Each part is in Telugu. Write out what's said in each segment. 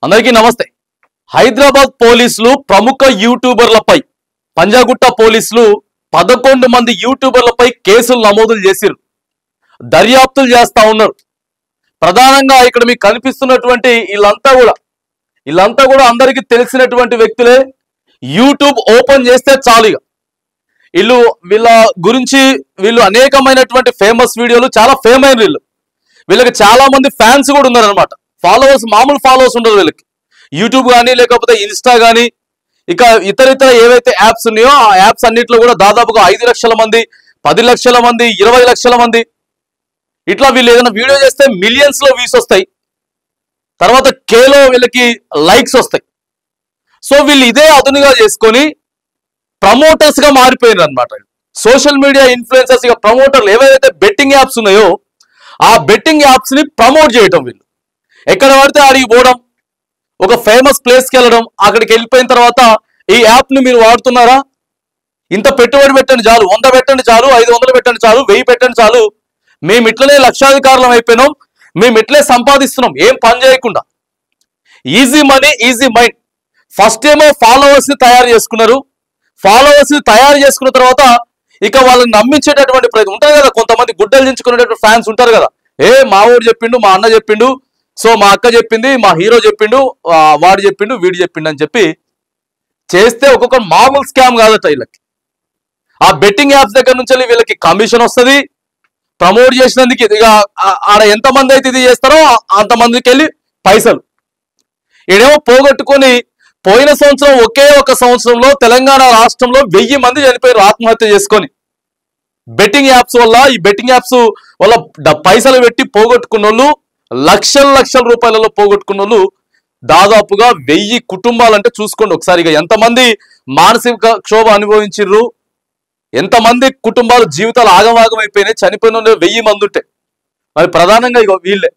అందరికీ నమస్తే. హైదరాబాద్ పోలీసులు ప్రముఖ యూట్యూబర్లపై పంజాగుట్ట పోలీసులు 11 మంది యూట్యూబర్లపై కేసులు నమోదు చేసిరు. దర్యాప్తులు చేస్తా ఉన్నారు. ప్రధానంగా ఇక్కడ మీకు కనిపిస్తున్నటువంటి వీళ్ళంతా కూడా అందరికీ తెలిసినటువంటి వ్యక్తులే. యూట్యూబ్ ఓపెన్ చేస్తే చాలు వీళ్ళ గురించి అనేకమైనటువంటి ఫేమస్ వీడియోలు, చాలా ఫేమ్ అయిన వీళ్ళకి చాలా మంది ఫ్యాన్స్ కూడా ఉన్నారు అనమాట. ఫాలోవర్స్, మామూలు ఫాలోవర్స్ ఉండరు వీళ్ళకి. యూట్యూబ్ కానీ లేకపోతే ఇన్స్టా కానీ ఇక ఇతర ఏవైతే యాప్స్ ఉన్నాయో ఆ యాప్స్ అన్నిట్లో కూడా దాదాపుగా 5 లక్షల మంది, 10 లక్షల మంది, 20 లక్షల మంది ఇట్లా వీళ్ళు ఏదైనా వీడియో చేస్తే మిలియన్స్ లో వ్యూస్ వస్తాయి, తర్వాత కేలో వీళ్ళకి లైక్స్ వస్తాయి. సో వీళ్ళు ఇదే అదునుగా చేసుకొని ప్రమోటర్స్ గా మారిపోయినారు అనమాట. సోషల్ మీడియా ఇన్ఫ్లుయెన్సర్స్, ఇక ప్రమోటర్లు ఏవైతే బెట్టింగ్ యాప్స్ ఉన్నాయో ఆ బెట్టింగ్ యాప్స్ ని ప్రమోట్ చేయటం. వీళ్ళు ఎక్కడ పడితే ఆడికి పోవడం, ఒక ఫేమస్ ప్లేస్కి వెళ్ళడం, అక్కడికి వెళ్ళిపోయిన తర్వాత ఈ యాప్ ని మీరు వాడుతున్నారా, ఇంత పెట్టుబడి పెట్టండి చాలు, 100 పెట్టండి చాలు, 500 పెట్టండి చాలు, 1000 పెట్టండి చాలు, మేము ఇట్లనే లక్షాధికారులం అయిపోయినాం, మేము ఇట్లే సంపాదిస్తున్నాం ఏం పని చేయకుండా. Easy money, easy mind. First ఏమో ఫాలోవర్స్ ని తయారు చేసుకున్నారు. ఫాలోవర్స్ ని తయారు చేసుకున్న తర్వాత ఇక వాళ్ళని నమ్మించేటటువంటి ప్రయత్నం ఉంటుంది కదా. కొంతమంది గుడ్డలు దించుకునేటటువంటి ఫ్యాన్స్ ఉంటారు కదా. మా ఊరు చెప్పిండు, మా అన్న చెప్పిండు, సో మా అక్క చెప్పింది, మా హీరో చెప్పిండు, వాడు చెప్పిండు, వీడు చెప్పిండు అని చెప్పి చేస్తే ఒక్కొక్క మామూలు స్కామ్ కాదట వీళ్ళకి. ఆ బెట్టింగ్ యాప్స్ దగ్గర నుంచి వీళ్ళకి కమిషన్ వస్తుంది. ప్రమోట్ చేసినందుకు ఇక ఆడ ఎంతమంది అయితే ఇది చేస్తారో అంతమందికి వెళ్ళి పైసలు. ఈడేమో పోగొట్టుకొని పోయిన సంవత్సరం ఒకే ఒక సంవత్సరంలో తెలంగాణ రాష్ట్రంలో 1000 మంది చనిపోయారు ఆత్మహత్య చేసుకొని బెట్టింగ్ యాప్స్ వల్ల. ఈ బెట్టింగ్ యాప్స్ వల్ల పైసలు పెట్టి పోగొట్టుకున్న వాళ్ళు, లక్షల రూపాయలలో పోగొట్టుకున్న వాళ్ళు దాదాపుగా 1000 కుటుంబాలు. అంటే చూసుకోండి ఒకసారి ఎంతమంది మానసిక క్షోభ అనుభవించిర్రు, ఎంతమంది కుటుంబాలు జీవితాలు ఆగమాగం అయిపోయినాయి. చనిపోయిన 1000 మంది ఉంటే మరి ప్రధానంగా వీళ్ళే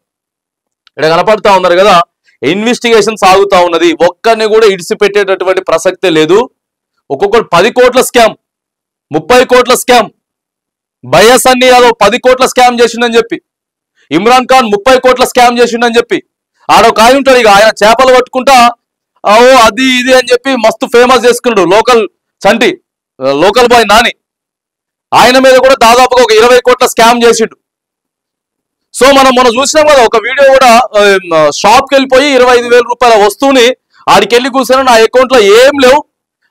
ఇక్కడ కనపడతా ఉన్నారు కదా. ఇన్వెస్టిగేషన్ సాగుతా ఉన్నది. ఒక్కరిని కూడా ఇడిసిపెట్టేటటువంటి ప్రసక్తే లేదు. ఒక్కొక్కరు 10 కోట్ల స్కామ్, 30 కోట్ల స్కామ్. బైఎస్ అన్ని యాదవ్ 10 కోట్ల స్కామ్ చేసిండని చెప్పి, ఇమ్రాన్ ఖాన్ 30 కోట్ల స్కామ్ చేసిండని చెప్పి, ఆడొక ఆయన ఉంటాడు ఇక, ఆయన చేపలు పట్టుకుంటా అది ఇది అని చెప్పి మస్తు ఫేమస్ చేసుకున్నాడు. లోకల్ బాయ్ నాని, ఆయన మీద కూడా దాదాపుగా ఒక 20 కోట్ల స్కామ్ చేసిండు. సో మనం చూసినాం కదా ఒక వీడియో కూడా, షాప్కి వెళ్ళిపోయి 25,000 రూపాయల వస్తువుని ఆడికి వెళ్ళి కూర్చొని నా అకౌంట్లో ఏం లేవు,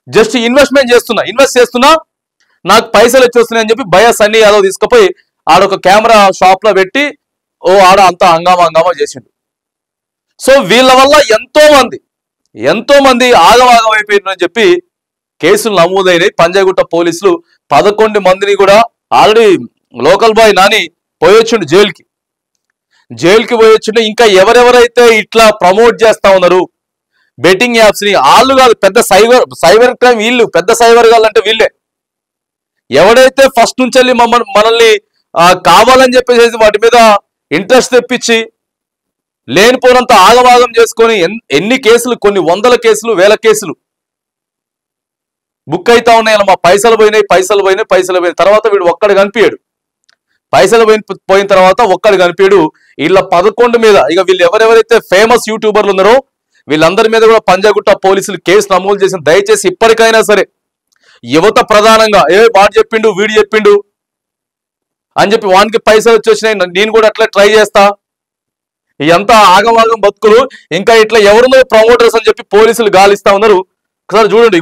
జస్ట్ ఇన్వెస్ట్ చేస్తున్నా, నాకు పైసలు వచ్చేస్తున్నాయి అని చెప్పి బైఎస్ అన్ని యాదవ్ తీసుకుపోయి ఆడొక కెమెరా షాప్ లో పెట్టి ఆడ అంతా హంగామా చేసిండు. సో వీళ్ళ వల్ల ఎంతో మంది ఆగమాగం అయిపోయిందని చెప్పి కేసులు నమోదైనాయి. పంజాగుట్ట పోలీసులు 11 మందిని కూడా ఆల్రెడీ లోకల్ బాయ్ నాని పోయొచ్చిండు జైలుకి పోయొచ్చిండు. ఇంకా ఎవరెవరైతే ఇట్లా ప్రమోట్ చేస్తా ఉన్నారు బెట్టింగ్ యాప్స్ ని, వాళ్ళు కాదు, పెద్ద సైబర్ క్రైమ్ వీళ్ళు, పెద్ద సైబర్ గాళ్ళు అంటే వీళ్ళే. ఎవడైతే ఫస్ట్ నుంచి వెళ్ళి మనల్ని కావాలని చెప్పేసి వాటి మీద ఇంట్రెస్ట్ తెప్పించి లేనిపోనంత ఆగమాగం చేసుకొని ఎన్ని కేసులు, కొన్ని 100 కేసులు, 1000 కేసులు బుక్ అవుతా ఉన్నాయి. మా పైసలు పోయినాయి. తర్వాత వీడు ఒక్కడు కనిపించాడు. పైసలు పోయిన తర్వాత ఒక్కడు కనిపించాడు. వీళ్ళ 11 మీద ఇక వీళ్ళు ఎవరెవరైతే ఫేమస్ యూట్యూబర్లు ఉన్నారో వీళ్ళందరి మీద కూడా పంజాగుట్ట పోలీసులు కేసు నమోదు చేసిన. దయచేసి ఇప్పటికైనా సరే యువత ప్రధానంగా వాడు చెప్పిండు, వీడు చెప్పిండు అని చెప్పి వానికి పైసలు వచ్చేసినాయి, నేను కూడా అట్లా ట్రై చేస్తా, ఇదంతా ఆగమాగం బతుకులు. ఇంకా ఇట్లా ఎవరున్నో ప్రమోటర్స్ అని చెప్పి పోలీసులు గాలిస్తా ఉన్నారు. ఒకసారి చూడండి,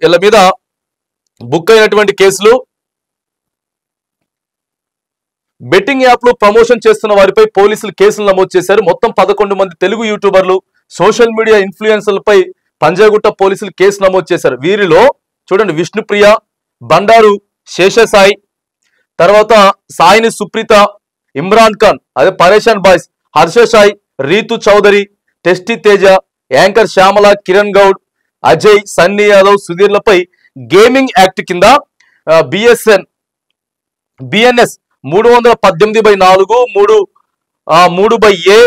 వీళ్ళ మీద బుక్ అయినటువంటి కేసులు. బెట్టింగ్ యాప్ లో ప్రమోషన్ చేస్తున్న వారిపై పోలీసులు కేసులు నమోదు చేశారు. మొత్తం 11 మంది తెలుగు యూట్యూబర్లు, సోషల్ మీడియా ఇన్ఫ్లుయెన్సర్లపై పంజాగుట్ట పోలీసులు కేసు నమోదు చేశారు. వీరిలో చూడండి విష్ణుప్రియ, బండారు శేషసాయి, తర్వాత సాయిని సుప్రీత, ఇమ్రాన్ ఖాన్, అదే Pareshan boys, Harsha Sai, Ritu Chowdary, tasty Teja, anchor Shyamala, Kiran Goud, Ajay, Sunny Yadav, సుధీర్లపై గేమింగ్ యాక్ట్ కింద BNS 318/4, 3/A,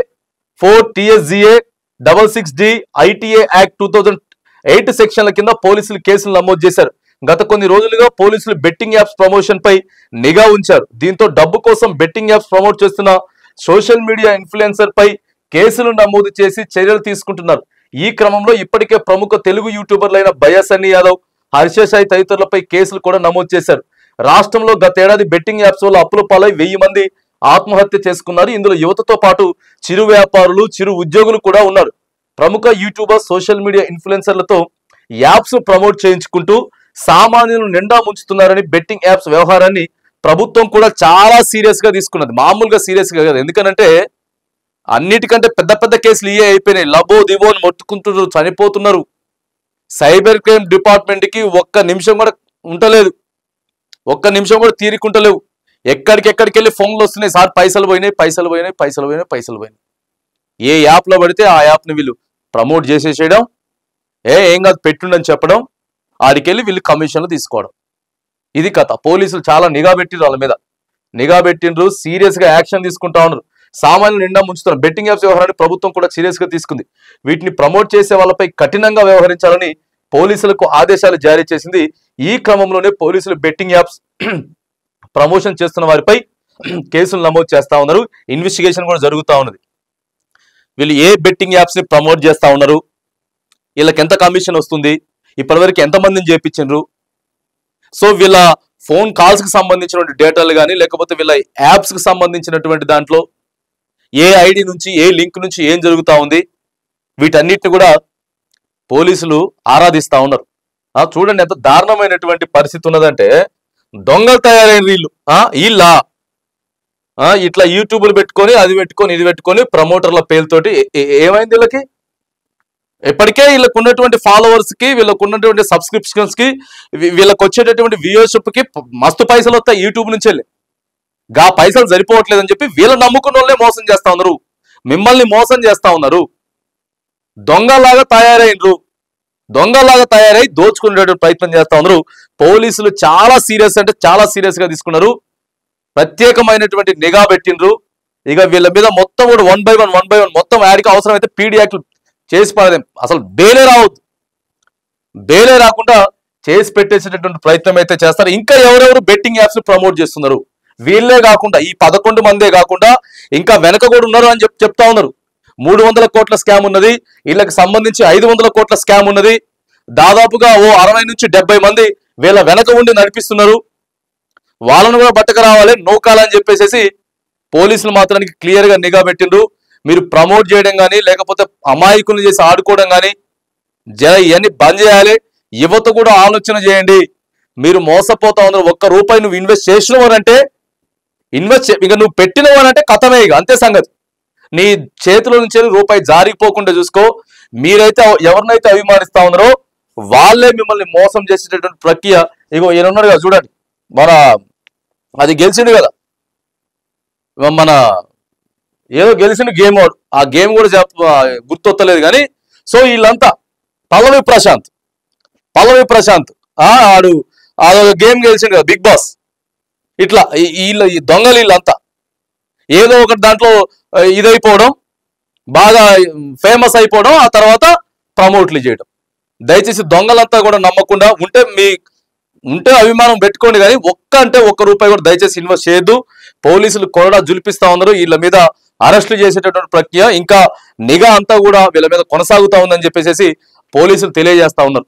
4 TSGA 66D, ITA act 2008 సెక్షన్ల కింద పోలీసులు కేసులు నమోదు చేశారు. గత కొన్ని రోజులుగా పోలీసులు బెట్టింగ్ యాప్స్ ప్రమోషన్ పై నిఘా ఉంచారు. దీంతో డబ్బు కోసం బెట్టింగ్ యాప్స్ ప్రమోట్ చేస్తున్న సోషల్ మీడియా ఇన్ఫ్లుయెన్సర్ పై కేసులు నమోదు చేసి చర్యలు తీసుకుంటున్నారు. ఈ క్రమంలో ఇప్పటికే ప్రముఖ తెలుగు యూట్యూబర్లైన బయసన్ని యాదవ్, హర్ష సాయి తదితరులపై కేసులు కూడా నమోదు చేశారు. రాష్ట్రంలో గతేడాది బెట్టింగ్ యాప్స్ వల్ల అప్పుల పాలై 1000 మంది ఆత్మహత్య చేసుకున్నారు. ఇందులో యువతతో పాటు చిరు వ్యాపారులు, చిరు ఉద్యోగులు కూడా ఉన్నారు. ప్రముఖ యూట్యూబర్, సోషల్ మీడియా ఇన్ఫ్లుయెన్సర్లతో యాప్స్ ప్రమోట్ చేయించుకుంటూ సామాన్యులను నిండా ముంచుతున్నారని బెట్టింగ్ యాప్స్ వ్యవహారాన్ని ప్రభుత్వం కూడా చాలా సీరియస్ గా తీసుకున్నది. మామూలుగా సీరియస్ గా కాదు. ఎందుకనంటే అన్నిటికంటే పెద్ద పెద్ద కేసులు ఇవే అయిపోయినాయి. లబో దిబో అని మొత్తుకుంటున్నారు, చనిపోతున్నారు. సైబర్ క్రైమ్ డిపార్ట్మెంట్ కి ఒక్క నిమిషం కూడా ఉంటలేదు, ఒక్క నిమిషం కూడా తీరికుంటలేవు. ఎక్కడికెక్కడికి వెళ్ళి ఫోన్లు వస్తున్నాయి, సార్ పైసలు పోయినాయి, పైసలు పోయినాయి, పైసలు పోయినాయి, పైసలు పోయినాయి. ఏ యాప్లో పడితే ఆ యాప్ని వీళ్ళు ప్రమోట్ చేసేసేయడం, ఏం కాదు పెట్టుండని చెప్పడం, ఆడికెళ్ళి వీళ్ళు కమిషన్లు తీసుకోవడం. ఇది కథ. పోలీసులు చాలా నిఘా పెట్టిండ్రు, వాళ్ళ మీద నిఘా పెట్టిండ్రు, సీరియస్ గా యాక్షన్ తీసుకుంటా ఉన్నారు. సామాన్యులు నిండా ముంచుతున్నారు. బెట్టింగ్ యాప్స్ వ్యవహారాన్ని ప్రభుత్వం కూడా సీరియస్ గా తీసుకుంది. వీటిని ప్రమోట్ చేసే వాళ్ళపై కఠినంగా వ్యవహరించాలని పోలీసులకు ఆదేశాలు జారీ చేసింది. ఈ క్రమంలోనే పోలీసులు బెట్టింగ్ యాప్స్ ప్రమోషన్ చేస్తున్న వారిపై కేసులు నమోదు చేస్తా ఉన్నారు. ఇన్వెస్టిగేషన్ కూడా జరుగుతూ ఉన్నది. వీళ్ళు ఏ బెట్టింగ్ యాప్స్ ని ప్రమోట్ చేస్తా ఉన్నారు, వీళ్ళకి ఎంత కమిషన్ వస్తుంది, ఇప్పటివరకు ఎంతమందిని చేపించారు, సో వీళ్ళ ఫోన్ కాల్స్ కి సంబంధించినటువంటి డేటాలు కానీ లేకపోతే వీళ్ళ యాప్స్ కి సంబంధించినటువంటి దాంట్లో ఏ ఐడి నుంచి ఏ లింక్ నుంచి ఏం జరుగుతూ ఉంది, వీటన్నిటిని కూడా పోలీసులు ఆరాధిస్తా ఉన్నారు. చూడండి ఎంత దారుణమైనటువంటి పరిస్థితి ఉన్నదంటే, దొంగలు తయారైన వీళ్ళ ఇట్లా యూట్యూబ్లు పెట్టుకొని అది పెట్టుకొని ఇది పెట్టుకొని ప్రమోటర్ల పేరుతోటి ఏమైంది వీళ్ళకి? ఇప్పటికే వీళ్ళకు ఉన్నటువంటి ఫాలోవర్స్ కి, వీళ్ళకు ఉన్నటువంటి సబ్స్క్రిప్షన్స్ కి, వీళ్ళకి వచ్చేటటువంటి వ్యూవర్షిప్ కి మస్తు పైసలు వస్తాయి యూట్యూబ్ నుంచి వెళ్ళి. గా పైసలు సరిపోవట్లేదని చెప్పి వీళ్ళు నమ్ముకున్న వాళ్ళే మోసం చేస్తా ఉన్నారు, మిమ్మల్ని మోసం చేస్తా ఉన్నారు. దొంగలాగా తయారైనరు, దొంగలాగా తయారై దోచుకునేటువంటి ప్రయత్నం చేస్తా ఉన్నారు. పోలీసులు చాలా సీరియస్ అంటే చాలా సీరియస్ గా తీసుకున్నారు. ప్రత్యేకమైనటువంటి నిఘా పెట్టిండ్రు. ఇక వీళ్ళ మీద మొత్తం కూడా 1 by 1 మొత్తం యాడికి అవసరమైతే పీడీ యాక్ట్లు చేసి పడదేం, అసలు బేలే రావద్దు, బేలే రాకుండా చేసి పెట్టేసేటటువంటి ప్రయత్నం అయితే చేస్తారు. ఇంకా ఎవరెవరు బెట్టింగ్ యాప్స్ ప్రమోట్ చేస్తున్నారు, వీళ్ళే కాకుండా ఈ 11 మందే కాకుండా ఇంకా వెనక కూడా ఉన్నారు అని చెప్తా ఉన్నారు. 300 కోట్ల స్కామ్ ఉన్నది, వీళ్ళకి సంబంధించి 500 కోట్ల స్కామ్ ఉన్నది. దాదాపుగా 60 నుంచి 70 మంది వీళ్ళ వెనక ఉండి నడిపిస్తున్నారు. వాళ్ళను కూడా బట్టక రావాలి, నోకాలని చెప్పేసి పోలీసులు మాత్రానికి క్లియర్ గా నిఘా పెట్టిండ్రు. మీరు ప్రమోట్ చేయడం కానీ లేకపోతే అమాయకులను చేసి ఆడుకోవడం కానీ ఇవన్నీ బంద్ చేయాలి. యువత కూడా ఆలోచన చేయండి, మీరు మోసపోతా ఉన్నారు. ₹1 నువ్వు ఇన్వెస్ట్ చేసినవారంటే ఇక నువ్వు పెట్టినవారంటే కథమే, ఇక అంతే సంగతి. నీ చేతిలో నుంచి రూపాయి జారిపోకుండా చూసుకో. మీరైతే ఎవరినైతే అభిమానిస్తా ఉన్నారో వాళ్ళే మిమ్మల్ని మోసం చేసేటటువంటి ప్రక్రియ. ఇగో ఈయన ఉన్నాడు కదా చూడండి, అది గెలిచిండు కదా, మన ఏదో గెలిచిండు గేమ్, ఆ గేమ్ కూడా గుర్తొత్తలేదు కానీ. సో వీళ్ళంతా పల్లవి ప్రశాంత్ ఆడు అదొక గేమ్ గెలిచిండు కదా బిగ్ బాస్. ఇట్లా ఈ దొంగలు వీళ్ళంతా ఏదో ఒకటి దాంట్లో ఇదైపోవడం, బాగా ఫేమస్ అయిపోవడం, ఆ తర్వాత ప్రమోట్లు చేయడం. దయచేసి దొంగలంతా కూడా నమ్మకుండా ఉంటే అభిమానం పెట్టుకోండి, కానీ ₹1 కూడా దయచేసి ఇన్వెస్ట్ చేయొద్దు. పోలీసులు కూడా జులిపిస్తా ఉన్నారు. వీళ్ళ మీద అరెస్టులు చేసేటటువంటి ప్రక్రియ ఇంకా నిఘా అంతా కూడా వీళ్ళ మీద కొనసాగుతా ఉందని చెప్పేసి పోలీసులు తెలియజేస్తా ఉన్నారు.